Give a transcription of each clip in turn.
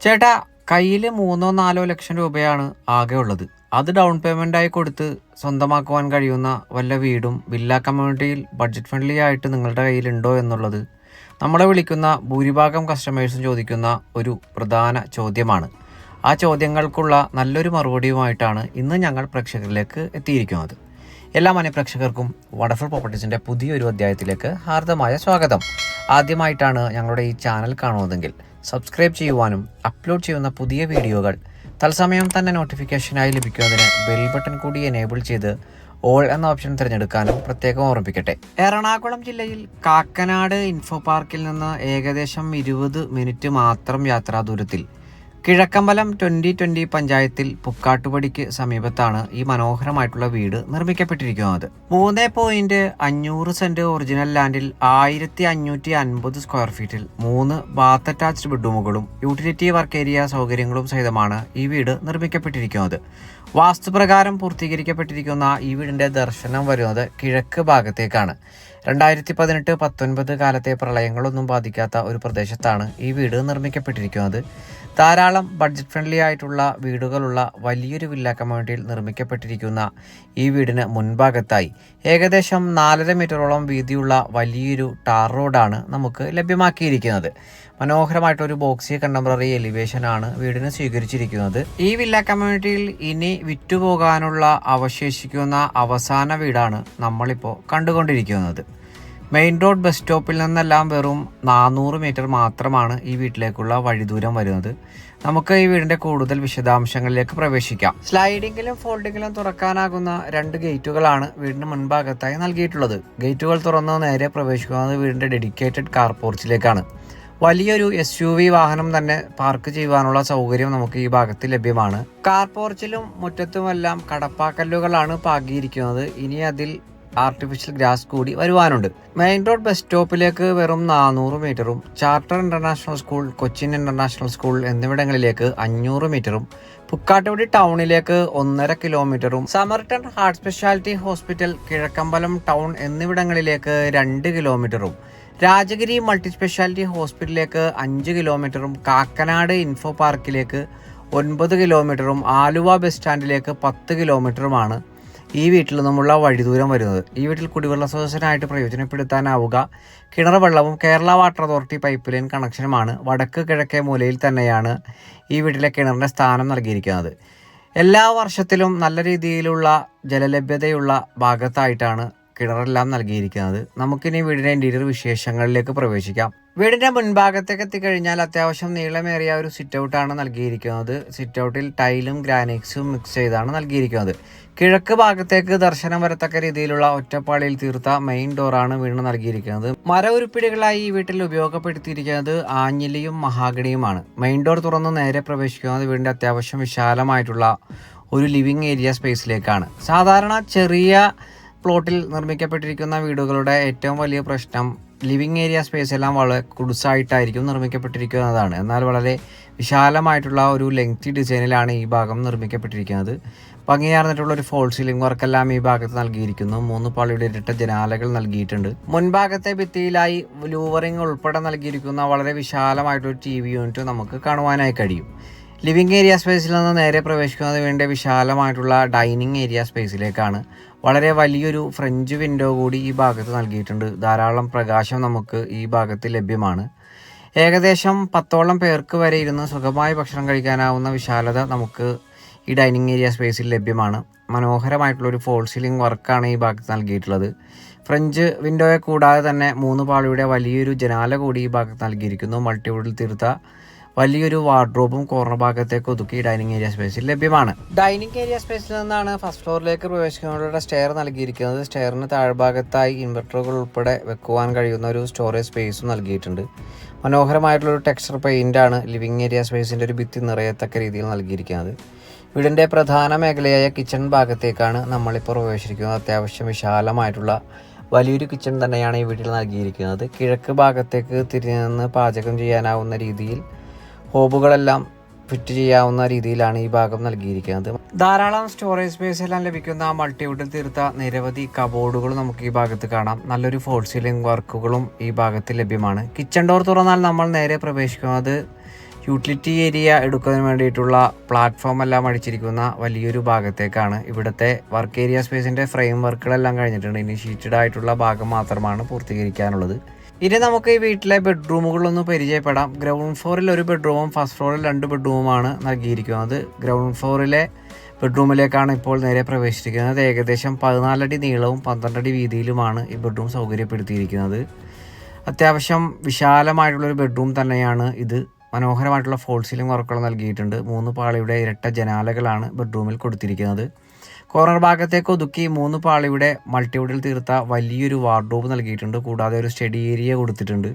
ചേട്ടാ, കയ്യിൽ 3-4 ലക്ഷം രൂപയാണ് ആകെ ഉള്ളത്. അത് ഡൗൺ പേയ്മെൻ്റായി കൊടുത്ത് സ്വന്തമാക്കുവാൻ കഴിയുന്ന വല്ല വീടും വില്ല കമ്മ്യൂണിറ്റിയിൽ ബഡ്ജറ്റ് ഫ്രണ്ട്ലി ആയിട്ട് നിങ്ങളുടെ കയ്യിലുണ്ടോ എന്നുള്ളത് നമ്മളെ വിളിക്കുന്ന ഭൂരിഭാഗം കസ്റ്റമേഴ്സും ചോദിക്കുന്ന ഒരു പ്രധാന ചോദ്യമാണ്. ആ ചോദ്യങ്ങൾക്കുള്ള നല്ലൊരു മറുപടിയുമായിട്ടാണ് ഇന്ന് ഞങ്ങൾ പ്രേക്ഷകരിലേക്ക് എത്തിയിരിക്കുന്നത്. എല്ലാ പ്രേക്ഷകർക്കും വണ്ടർഫുൾ പ്രോപ്പർട്ടീസിൻ്റെ പുതിയൊരു അധ്യായത്തിലേക്ക് ഹാർദമായ സ്വാഗതം. ആദ്യമായിട്ടാണ് ഞങ്ങളുടെ ഈ ചാനൽ കാണുന്നതെങ്കിൽ സബ്സ്ക്രൈബ് ചെയ്യുവാനും അപ്ലോഡ് ചെയ്യുന്ന പുതിയ വീഡിയോകൾ തത്സമയം തന്നെ നോട്ടിഫിക്കേഷനായി ലഭിക്കുന്നതിന് ബെൽ ബട്ടൺ കൂടി എനേബിൾ ചെയ്ത് ഓൾ എന്ന ഓപ്ഷൻ തിരഞ്ഞെടുക്കാനും പ്രത്യേകം ഓർമ്മിപ്പിക്കട്ടെ. എറണാകുളം ജില്ലയിൽ കാക്കനാട് ഇൻഫോ പാർക്കിൽ നിന്ന് ഏകദേശം 20 മിനിറ്റ് മാത്രം യാത്രാ ദൂരത്തിൽ കിഴക്കമ്പലം 2020 പഞ്ചായത്തിൽ പുക്കാട്ടുപടിക്ക് സമീപത്താണ് ഈ മനോഹരമായിട്ടുള്ള വീട് നിർമ്മിക്കപ്പെട്ടിരിക്കുന്നത്. 3.5 സെന്റ് ഒറിജിനൽ ലാൻഡിൽ 1550 സ്ക്വയർ ഫീറ്റിൽ 3 ബാത്ത് അറ്റാച്ച്ഡ് ബെഡ്റൂമുകളും യൂട്ടിലിറ്റി വർക്ക് ഏരിയ സൗകര്യങ്ങളും സഹിതമാണ് ഈ വീട് നിർമ്മിക്കപ്പെട്ടിരിക്കുന്നത്. വാസ്തുപ്രകാരം പൂർത്തീകരിക്കപ്പെട്ടിരിക്കുന്ന ഈ വീടിന്റെ ദർശനം വരുന്നത് കിഴക്ക് ഭാഗത്തേക്കാണ്. 2018-19 കാലത്തെ പ്രളയങ്ങളൊന്നും ബാധിക്കാത്ത ഒരു പ്രദേശത്താണ് ഈ വീട് നിർമ്മിക്കപ്പെട്ടിരിക്കുന്നത്. ധാരാളം ബഡ്ജറ്റ് ഫ്രണ്ട്ലി ആയിട്ടുള്ള വീടുകളുള്ള വലിയൊരു വില്ല കമ്മ്യൂണിറ്റിയിൽ നിർമ്മിക്കപ്പെട്ടിരിക്കുന്ന ഈ വീടിന് മുൻഭാഗത്തായി ഏകദേശം 4.5 മീറ്ററോളം വീതിയുള്ള വലിയൊരു ടാർ റോഡാണ് നമുക്ക് ലഭ്യമാക്കിയിരിക്കുന്നത്. മനോഹരമായിട്ടൊരു ബോക്സി കണ്ടംപററി എലിവേഷനാണ് വീടിന് സ്വീകരിച്ചിരിക്കുന്നത്. ഈ വില്ല കമ്മ്യൂണിറ്റിയിൽ ഇനി വിറ്റുപോകാനുള്ള അവശേഷിക്കുന്ന അവസാന വീടാണ് നമ്മളിപ്പോൾ കണ്ടുകൊണ്ടിരിക്കുന്നത്. മെയിൻ റോഡ് ബസ് സ്റ്റോപ്പിൽ നിന്നെല്ലാം വെറും 400 മീറ്റർ മാത്രമാണ് ഈ വീട്ടിലേക്കുള്ള വഴിദൂരം വരുന്നത്. നമുക്ക് ഈ വീടിന്റെ കൂടുതൽ വിശദാംശങ്ങളിലേക്ക് പ്രവേശിക്കാം. സ്ലൈഡിങ്ങിലും ഫോൾഡിങ്ങിലും തുറക്കാനാകുന്ന 2 ഗേറ്റുകളാണ് വീടിന് മുൻഭാഗത്തായി നൽകിയിട്ടുള്ളത്. ഗേറ്റുകൾ തുറന്ന് നേരെ പ്രവേശിക്കുന്നത് വീടിന്റെ ഡെഡിക്കേറ്റഡ് കാർ പോർച്ചിലേക്കാണ്. വലിയൊരു SUV വാഹനം തന്നെ പാർക്ക് ചെയ്യുവാനുള്ള സൗകര്യം നമുക്ക് ഈ ഭാഗത്ത് ലഭ്യമാണ്. കാർ പോർച്ചിലും മുറ്റത്തുമെല്ലാം കടപ്പാക്കല്ലുകളാണ് പാകിയിരിക്കുന്നത്. ഇനി അതിൽ ആർട്ടിഫിഷ്യൽ ഗ്രാസ് കൂടി വരുവാനുണ്ട്. മെയിൻ റോഡ് ബസ് സ്റ്റോപ്പിലേക്ക് വെറും 400 മീറ്ററും Charter International School, Cochin International School എന്നിവിടങ്ങളിലേക്ക് 500 മീറ്ററും പുക്കാട്ടുപടി ടൗണിലേക്ക് 1.5 കിലോമീറ്ററും Samaritan Heart Speciality Hospital, Kizhakkambalam town എന്നിവിടങ്ങളിലേക്ക് 2 കിലോമീറ്ററും രാജഗിരി മൾട്ടി സ്പെഷ്യാലിറ്റി ഹോസ്പിറ്റലിലേക്ക് 5 കിലോമീറ്ററും കാക്കനാട് ഇൻഫോ പാർക്കിലേക്ക് 9 കിലോമീറ്ററും ആലുവ ബസ് സ്റ്റാൻഡിലേക്ക് 10 കിലോമീറ്ററുമാണ് ഈ വീട്ടിൽ നിന്നുമുള്ള വഴിദൂരം വരുന്നത്. ഈ വീട്ടിൽ കുടിവെള്ള സ്രോതസ്സിനായിട്ട് പ്രയോജനപ്പെടുത്താനാവുക കിണർ വെള്ളവും Kerala water authority pipeline കണക്ഷനുമാണ്. വടക്ക് കിഴക്കേ മൂലയിൽ തന്നെയാണ് ഈ വീട്ടിലെ കിണറിൻ്റെ സ്ഥാനം നൽകിയിരിക്കുന്നത്. എല്ലാ വർഷത്തിലും നല്ല രീതിയിലുള്ള ജലലഭ്യതയുള്ള ഭാഗത്തായിട്ടാണ് കിണറെല്ലാം നൽകിയിരിക്കുന്നത്. നമുക്കിനി വീടിൻ്റെ ഇൻറ്റീരിയർ വിശേഷങ്ങളിലേക്ക് പ്രവേശിക്കാം. വീടിൻ്റെ മുൻഭാഗത്തേക്ക് എത്തിക്കഴിഞ്ഞാൽ അത്യാവശ്യം നീളമേറിയ ഒരു സിറ്റ് ഔട്ടാണ് നൽകിയിരിക്കുന്നത്. സിറ്റ് ഔട്ടിൽ ടൈലും ഗ്രാനൈറ്റ്സും മിക്സ് ചെയ്താണ് നൽകിയിരിക്കുന്നത്. കിഴക്ക് ഭാഗത്തേക്ക് ദർശനം വരത്തക്ക രീതിയിലുള്ള ഒറ്റപ്പാളിയിൽ തീർത്ത മെയിൻ ഡോറാണ് വീടിന് നൽകിയിരിക്കുന്നത്. മര ഉരുപ്പിടികളായി ഈ വീട്ടിൽ ഉപയോഗപ്പെടുത്തിയിരിക്കുന്നത് ആഞ്ഞിലിയും മഹാഗണിയുമാണ്. മെയിൻ ഡോർ തുറന്ന് നേരെ പ്രവേശിക്കുന്നത് വീടിൻ്റെ അത്യാവശ്യം വിശാലമായിട്ടുള്ള ഒരു ലിവിംഗ് ഏരിയ സ്പേസിലേക്കാണ്. സാധാരണ ചെറിയ പ്ലോട്ടിൽ നിർമ്മിക്കപ്പെട്ടിരിക്കുന്ന വീടുകളുടെ ഏറ്റവും വലിയ പ്രശ്നം ലിവിംഗ് ഏരിയ സ്പേസ് എല്ലാം വളരെ കുടുസായിട്ടായിരിക്കും നിർമ്മിക്കപ്പെട്ടിരിക്കുന്നതാണ്. എന്നാൽ വളരെ വിശാലമായിട്ടുള്ള ഒരു ലെങ്തി ഡിസൈനിലാണ് ഈ ഭാഗം നിർമ്മിക്കപ്പെട്ടിരിക്കുന്നത്. ഭംഗിയാർന്നിട്ടുള്ള ഒരു ഫോൾ സീലിംഗ് വർക്കെല്ലാം ഈ ഭാഗത്ത് നൽകിയിരിക്കുന്നു. 3 പാളിയുടെ ഇരട്ട ജനാലകൾ നൽകിയിട്ടുണ്ട്. മുൻഭാഗത്തെ ഭിത്തിയിലായി ലൂവറിംഗ് ഉൾപ്പെടെ നൽകിയിരിക്കുന്ന വളരെ വിശാലമായിട്ടൊരു TV യൂണിറ്റ് നമുക്ക് കാണുവാനായി കഴിയും. ലിവിംഗ് ഏരിയ സ്പേസിൽ നിന്ന് നേരെ പ്രവേശിക്കുന്നത് വേണ്ടി വിശാലമായിട്ടുള്ള ഡൈനിങ് ഏരിയ സ്പേസിലേക്കാണ്. വളരെ വലിയൊരു ഫ്രഞ്ച് വിൻഡോ കൂടി ഈ ഭാഗത്ത് നൽകിയിട്ടുണ്ട്. ധാരാളം പ്രകാശം നമുക്ക് ഈ ഭാഗത്ത് ലഭ്യമാണ്. ഏകദേശം 10ഓളം പേർക്ക് വരെ ഇരുന്ന് സുഖമായി ഭക്ഷണം കഴിക്കാനാവുന്ന വിശാലത നമുക്ക് ഈ ഡൈനിങ് ഏരിയ സ്പേസിൽ ലഭ്യമാണ്. മനോഹരമായിട്ടുള്ളൊരു ഫോൾ സീലിംഗ് വർക്കാണ് ഈ ഭാഗത്ത് നൽകിയിട്ടുള്ളത്. ഫ്രഞ്ച് വിൻഡോയെ കൂടാതെ തന്നെ 3 പാളിയുടെ വലിയൊരു ജനാല കൂടി ഈ ഭാഗത്ത് നൽകിയിരിക്കുന്നു. മൾട്ടിവുഡിൽ തീർത്ത വലിയൊരു വാർഡ്രോബും കോർണർ ഭാഗത്തേക്ക് ഒതുക്കി ഡൈനിങ് ഏരിയ സ്പേസിൽ ലഭ്യമാണ്. ഡൈനിങ് ഏരിയ സ്പേസിൽ നിന്നാണ് ഫസ്റ്റ് ഫ്ലോറിലേക്ക് പ്രവേശിക്കുന്നതിനുള്ള സ്റ്റെയർ നൽകിയിരിക്കുന്നത്. സ്റ്റെയറിന് താഴ്ഭാഗത്തായി ഇൻവെർട്ടറുകൾ ഉൾപ്പെടെ വെക്കുവാൻ കഴിയുന്ന ഒരു സ്റ്റോറേജ് സ്പേസും നൽകിയിട്ടുണ്ട്. മനോഹരമായിട്ടുള്ളൊരു ടെക്സ്ചർ പെയിൻ്റാണ് ലിവിംഗ് ഏരിയ സ്പേസിൻ്റെ ഒരു ഭിത്തി നിറയത്തക്ക രീതിയിൽ നൽകിയിരിക്കുന്നത്. വീടിൻ്റെ പ്രധാന മേഖലയായ കിച്ചൺ ഭാഗത്തേക്കാണ് നമ്മളിപ്പോൾ പ്രവേശിക്കുന്നത്. അത്യാവശ്യം വിശാലമായിട്ടുള്ള വലിയൊരു കിച്ചൺ തന്നെയാണ് ഈ വീട്ടിൽ നൽകിയിരിക്കുന്നത്. കിഴക്ക് ഭാഗത്തേക്ക് തിരിഞ്ഞു നിന്ന് പാചകം ചെയ്യാനാവുന്ന രീതിയിൽ ഹോബുകളെല്ലാം ഫിറ്റ് ചെയ്യാവുന്ന രീതിയിലാണ് ഈ ഭാഗം നൽകിയിരിക്കുന്നത്. ധാരാളം സ്റ്റോറേജ് സ്പേസ് എല്ലാം ലഭിക്കുന്ന മൾട്ടിവുഡിൽ തീർത്ത നിരവധി കബോർഡുകൾ നമുക്ക് ഈ ഭാഗത്ത് കാണാം. നല്ലൊരു ഫോൾ സീലിംഗ് വർക്കുകളും ഈ ഭാഗത്ത് ലഭ്യമാണ്. കിച്ചൺ ഡോർ തുറന്നാൽ നമ്മൾ നേരെ പ്രവേശിക്കുന്നത് യൂട്ടിലിറ്റി ഏരിയ എടുക്കുന്നതിന് വേണ്ടിയിട്ടുള്ള പ്ലാറ്റ്ഫോം എല്ലാം അടിച്ചിരിക്കുന്ന വലിയൊരു ഭാഗത്തേക്കാണ്. ഇവിടുത്തെ വർക്ക് ഏരിയ സ്പേസിൻ്റെ ഫ്രെയിം വർക്കുകളെല്ലാം കഴിഞ്ഞിട്ടുണ്ട്. ഇനി ഷീറ്റഡ് ആയിട്ടുള്ള ഭാഗം മാത്രമാണ് പൂർത്തീകരിക്കാനുള്ളത്. ഇനി നമുക്ക് ഈ വീട്ടിലെ ബെഡ്റൂമുകളൊന്ന് പരിചയപ്പെടാം. ഗ്രൗണ്ട് ഫ്ലോറിൽ ഒരു ബെഡ്റൂമും ഫസ്റ്റ് ഫ്ലോറിൽ 2 ബെഡ്റൂമുമാണ് നൽകിയിരിക്കുന്നത്. ഗ്രൗണ്ട് ഫ്ലോറിലെ ബെഡ്റൂമിലേക്കാണ് ഇപ്പോൾ നേരെ പ്രവേശിച്ചിരിക്കുന്നത്. ഏകദേശം 14 അടി നീളവും 12 അടി വീതിയിലുമാണ് ഈ ബെഡ്റൂം സൗകര്യപ്പെടുത്തിയിരിക്കുന്നത്. അത്യാവശ്യം വിശാലമായിട്ടുള്ളൊരു ബെഡ്റൂം തന്നെയാണ് ഇത്. മനോഹരമായിട്ടുള്ള ഫോൾ സീലിംഗ് വർക്കുകൾ നൽകിയിട്ടുണ്ട്. 3 പാളിയുടെ ഇരട്ട ജനാലകളാണ് ബെഡ്റൂമിൽ കൊടുത്തിരിക്കുന്നത്. കോർണർ ഭാഗത്തേക്ക് ഒതുക്കി 3 പാളിയുടെ മൾട്ടിവുഡിൽ തീർത്ത വലിയൊരു വാർഡ്രോബ് നൽകിയിട്ടുണ്ട്. കൂടാതെ ഒരു സ്റ്റഡി ഏരിയ കൊടുത്തിട്ടുണ്ട്.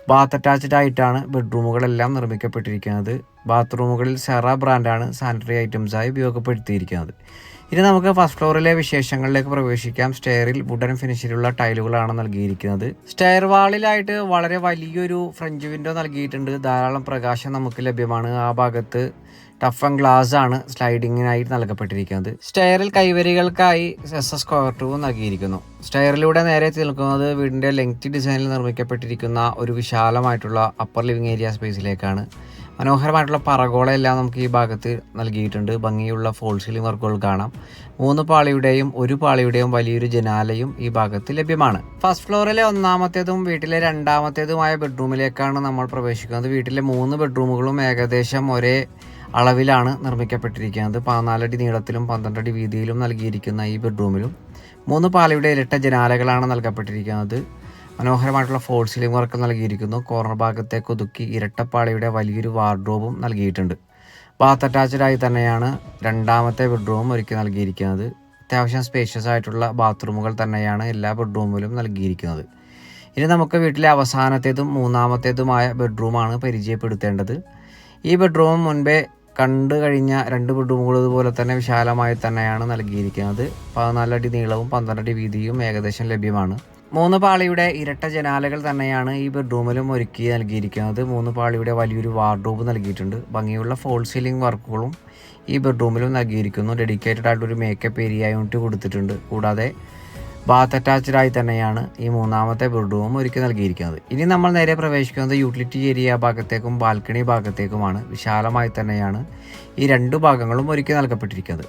ബാത്ത് അറ്റാച്ച്ഡ് ആയിട്ടാണ് ബെഡ്റൂമുകളെല്ലാം നിർമ്മിക്കപ്പെട്ടിരിക്കുന്നത്. ബാത്റൂമുകളിൽ സെറ ബ്രാൻഡാണ് സാനിറ്ററി ഐറ്റംസായി ഉപയോഗപ്പെടുത്തിയിരിക്കുന്നത്. ഇനി നമുക്ക് ഫസ്റ്റ് ഫ്ലോറിലെ വിശേഷങ്ങളിലേക്ക് പ്രവേശിക്കാം. സ്റ്റെയറിൽ വുഡൻ ഫിനിഷിലുള്ള ടൈലുകളാണ് നൽകിയിരിക്കുന്നത്. സ്റ്റെയർ വാളിലായിട്ട് വളരെ വലിയൊരു ഫ്രഞ്ച് വിൻഡോ നൽകിയിട്ടുണ്ട്. ധാരാളം പ്രകാശം നമുക്ക് ലഭ്യമാണ്. ആ ഭാഗത്ത് ടഫ് ആൻഡ് ഗ്ലാസ് ആണ് സ്ലൈഡിങ്ങിനായി നൽകപ്പെട്ടിരിക്കുന്നത്. സ്റ്റെയറിൽ കൈവരികൾക്കായി സ്ക്വയർ ട്യൂബ് നൽകിയിരിക്കുന്നു. സ്റ്റെയറിലൂടെ നേരെ നിൽക്കുന്നത് വീടിൻ്റെ ലെങ്തി ഡിസൈനിൽ നിർമ്മിക്കപ്പെട്ടിരിക്കുന്ന ഒരു വിശാലമായിട്ടുള്ള അപ്പർ ലിവിംഗ് ഏരിയ സ്പേസിലേക്കാണ്. മനോഹരമായിട്ടുള്ള പറകോളയെല്ലാം നമുക്ക് ഈ ഭാഗത്ത് നൽകിയിട്ടുണ്ട്. ഭംഗിയുള്ള ഫോൾ സീലിംഗ് വർക്കുകൾ കാണാം. 3 പാളിയുടെയും 1 പാളിയുടെയും വലിയൊരു ജനാലയും ഈ ഭാഗത്ത് ലഭ്യമാണ്. ഫസ്റ്റ് ഫ്ലോറിലെ 1ാമത്തേതും വീട്ടിലെ 2ാമത്തേതുമായ ബെഡ്റൂമിലേക്കാണ് നമ്മൾ പ്രവേശിക്കുന്നത്. വീട്ടിലെ 3 ബെഡ്റൂമുകളും ഏകദേശം ഒരേ അളവിലാണ് നിർമ്മിക്കപ്പെട്ടിരിക്കുന്നത്. 14 അടി നീളത്തിലും 12 അടി വീതിയിലും നൽകിയിരിക്കുന്ന ഈ ബെഡ്റൂമിലും 3 പാളിയുടെ ഇരട്ട ജനാലകളാണ് നൽകപ്പെട്ടിരിക്കുന്നത്. മനോഹരമായിട്ടുള്ള ഫോൾ സീലിംഗ് വർക്ക് നൽകിയിരിക്കുന്നു. കോർണർ ഭാഗത്തേക്ക് ഒതുക്കി ഇരട്ടപ്പാളിയുടെ വലിയൊരു വാർഡ്രോബും നൽകിയിട്ടുണ്ട്. ബാത്ത് അറ്റാച്ച്ഡ് ആയി തന്നെയാണ് 2ാമത്തെ ബെഡ്റൂമും ഒരുക്കി നൽകിയിരിക്കുന്നത്. അത്യാവശ്യം സ്പേഷ്യസ് ആയിട്ടുള്ള ബാത്റൂമുകൾ തന്നെയാണ് എല്ലാ ബെഡ്റൂമിലും നൽകിയിരിക്കുന്നത്. ഇനി നമുക്ക് വീട്ടിലെ അവസാനത്തേതും 3ാമത്തേതുമായ ബെഡ്റൂമാണ് പരിചയപ്പെടുത്തേണ്ടത്. ഈ ബെഡ്റൂം മുൻപേ കണ്ടു കഴിഞ്ഞ 2 ബെഡ്റൂമുകൾ ഇതുപോലെ തന്നെ വിശാലമായി തന്നെയാണ് നൽകിയിരിക്കുന്നത്. 14 അടി നീളവും 12 അടി വീതിയും ഏകദേശം ലഭ്യമാണ്. 3 പാളിയുടെ ഇരട്ട ജനാലകൾ തന്നെയാണ് ഈ ബെഡ്റൂമിലും ഒരുക്കി നൽകിയിരിക്കുന്നത്. 3 പാളിയുടെ വലിയൊരു വാർഡ്രോബ് നൽകിയിട്ടുണ്ട്. ഭംഗിയുള്ള ഫോൾ സീലിംഗ് വർക്കുകളും ഈ ബെഡ്റൂമിലും നൽകിയിരിക്കുന്നു. ഡെഡിക്കേറ്റഡ് ആയിട്ടൊരു മേക്കപ്പ് ഏരിയ യൂണിറ്റ് കൊടുത്തിട്ടുണ്ട്. കൂടാതെ ബാത്ത് അറ്റാച്ച്ഡ് ആയി തന്നെയാണ് ഈ 3ാമത്തെ ബെഡ്റൂമും ഒരുക്കി നൽകിയിരിക്കുന്നത്. ഇനി നമ്മൾ നേരെ പ്രവേശിക്കുന്നത് യൂട്ടിലിറ്റി ഏരിയ ഭാഗത്തേക്കും ബാൽക്കണി ഭാഗത്തേക്കുമാണ്. വിശാലമായി തന്നെയാണ് ഈ 2 ഭാഗങ്ങളും ഒരുക്കി നൽകപ്പെട്ടിരിക്കുന്നത്.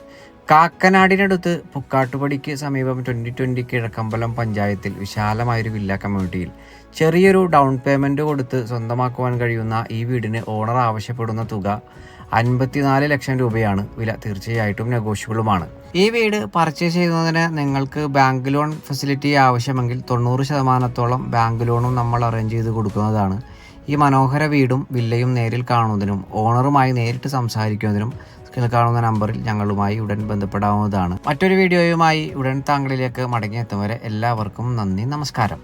കാക്കനാടിനടുത്ത് പുക്കാട്ടുപടിക്ക് സമീപം 2020 കിഴക്കമ്പലം പഞ്ചായത്തിൽ വിശാലമായൊരു വില്ല കമ്മ്യൂണിറ്റിയിൽ ചെറിയൊരു ഡൗൺ പേയ്മെൻറ്റ് കൊടുത്ത് സ്വന്തമാക്കുവാൻ കഴിയുന്ന ഈ വീടിന് ഓണർ ആവശ്യപ്പെടുന്ന തുക 54 ലക്ഷം രൂപയാണ്. വില തീർച്ചയായിട്ടും നെഗോഷ്യബിളുമാണ്. ഈ വീട് പർച്ചേസ് ചെയ്യുന്നതിന് നിങ്ങൾക്ക് ബാങ്ക് ലോൺ ഫെസിലിറ്റി ആവശ്യമെങ്കിൽ 90% ബാങ്ക് ലോണും നമ്മൾ അറേഞ്ച് ചെയ്ത് കൊടുക്കുന്നതാണ്. ഈ മനോഹര വീടും വില്ലയും നേരിൽ കാണുന്നതിനും ഓണറുമായി നേരിട്ട് സംസാരിക്കുന്നതിനും കാണുന്ന നമ്പറിൽ ഞങ്ങളുമായി ഉടൻ ബന്ധപ്പെടാവുന്നതാണ്. മറ്റൊരു വീഡിയോയുമായി ഉടൻ താങ്കളിലേക്ക് മടങ്ങിയെത്തും വരെ എല്ലാവർക്കും നന്ദി, നമസ്കാരം.